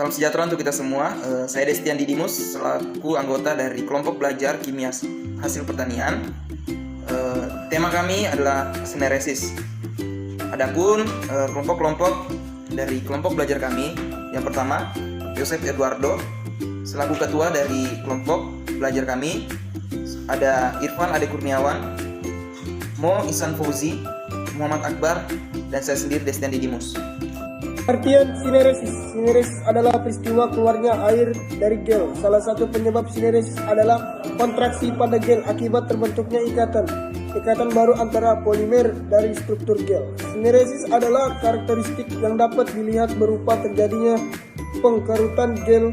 Salam sejahtera untuk kita semua. Saya Destian Didimus selaku anggota dari kelompok belajar kimia hasil pertanian. Tema kami adalah sineresis. Adapun kelompok-kelompok dari kelompok belajar kami, yang pertama Yosef Eduardo selaku ketua dari kelompok belajar kami. Ada Irfan Ade Kurniawan, Mo Ihsan Fauzi, Muhammad Akbar, dan saya sendiri Destian Didimus. Artian sineresis. Sineresis adalah peristiwa keluarnya air dari gel. Salah satu penyebab sineresis adalah kontraksi pada gel akibat terbentuknya ikatan baru antara polimer dari struktur gel. Sineresis adalah karakteristik yang dapat dilihat berupa terjadinya pengkerutan gel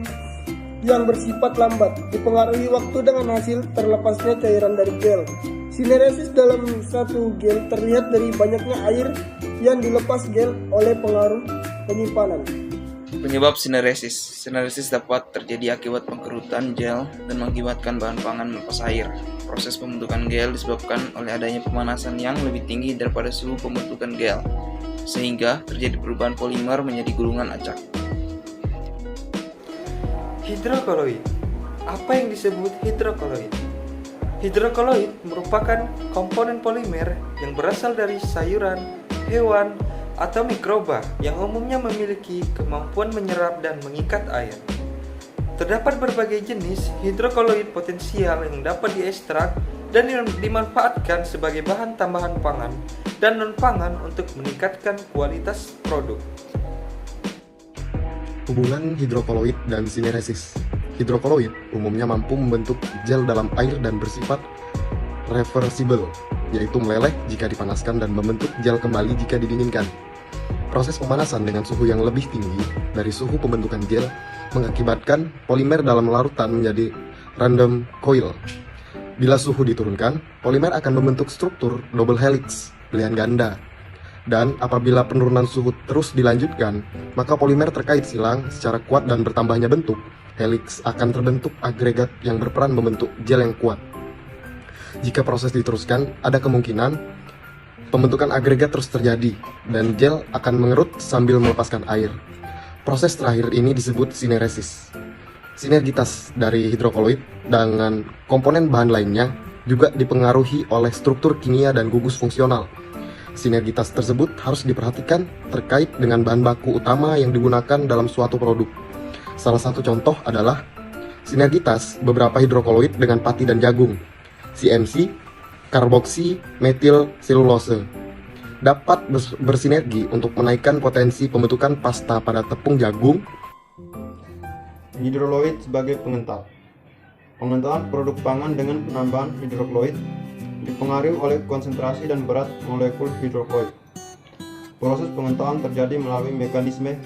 yang bersifat lambat, dipengaruhi waktu dengan hasil terlepasnya cairan dari gel. Sineresis dalam satu gel terlihat dari banyaknya air yang dilepas gel oleh pengaruh penyimpanan. Penyebab sineresis. Sineresis dapat terjadi akibat pengkerutan gel dan mengakibatkan bahan pangan melepas air. Proses pembentukan gel disebabkan oleh adanya pemanasan yang lebih tinggi daripada suhu pembentukan gel, sehingga terjadi perubahan polimer menjadi gulungan acak. Hidrokoloid. Apa yang disebut hidrokoloid? Hidrokoloid merupakan komponen polimer yang berasal dari sayuran, hewan, atau mikroba yang umumnya memiliki kemampuan menyerap dan mengikat air. Terdapat berbagai jenis hidrokoloid potensial yang dapat diekstrak dan dimanfaatkan sebagai bahan tambahan pangan dan non-pangan untuk meningkatkan kualitas produk. Hubungan hidrokoloid dan sineresis. Hidrokoloid umumnya mampu membentuk gel dalam air dan bersifat reversible, yaitu meleleh jika dipanaskan dan membentuk gel kembali jika didinginkan. Proses pemanasan dengan suhu yang lebih tinggi dari suhu pembentukan gel mengakibatkan polimer dalam larutan menjadi random coil. Bila suhu diturunkan, polimer akan membentuk struktur double helix, pilihan ganda. Dan apabila penurunan suhu terus dilanjutkan, maka polimer terkait silang secara kuat dan bertambahnya bentuk helix akan terbentuk agregat yang berperan membentuk gel yang kuat. Jika proses diteruskan, ada kemungkinan pembentukan agregat terus terjadi dan gel akan mengerut sambil melepaskan air. Proses terakhir ini disebut sineresis. Sinergitas dari hidrokoloid dengan komponen bahan lainnya juga dipengaruhi oleh struktur kimia dan gugus fungsional. Sinergitas tersebut harus diperhatikan terkait dengan bahan baku utama yang digunakan dalam suatu produk. Salah satu contoh adalah sinergitas beberapa hidrokoloid dengan pati dan jagung, CMC, karboksi metil selulose, dapat bersinergi untuk menaikkan potensi pembentukan pasta pada tepung jagung. Hidrokoloid sebagai pengental. Pengentalan produk pangan dengan penambahan hidrokoloid dipengaruhi oleh konsentrasi dan berat molekul hidrokoloid. Proses pengentalan terjadi melalui mekanisme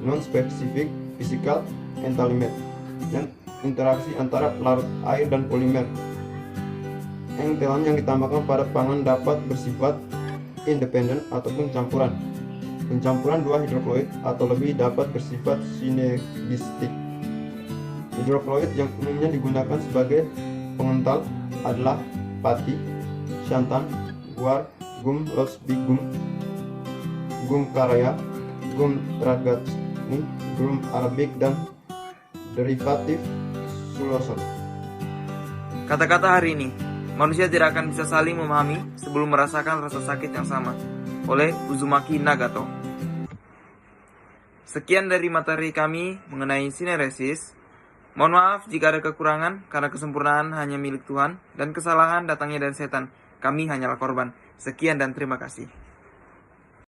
non-spesifik fisikal entalement yang interaksi antara larut air dan polimer. Entalan yang ditambahkan pada pangan dapat bersifat independen ataupun campuran. Pencampuran dua hidrokoloid atau lebih dapat bersifat sinergistik. Hidrokoloid yang umumnya digunakan sebagai pengental adalah pati, santan, guar, gum losbigum, gum karaya, gum tragatsni, gum arabik, dan derivatif sulosol. Kata-kata hari ini, manusia tidak akan bisa saling memahami sebelum merasakan rasa sakit yang sama, oleh Uzumaki Nagato. Sekian dari materi kami mengenai sineresis. Mohon maaf jika ada kekurangan, karena kesempurnaan hanya milik Tuhan, dan kesalahan datangnya dari setan. Kami hanyalah korban. Sekian dan terima kasih.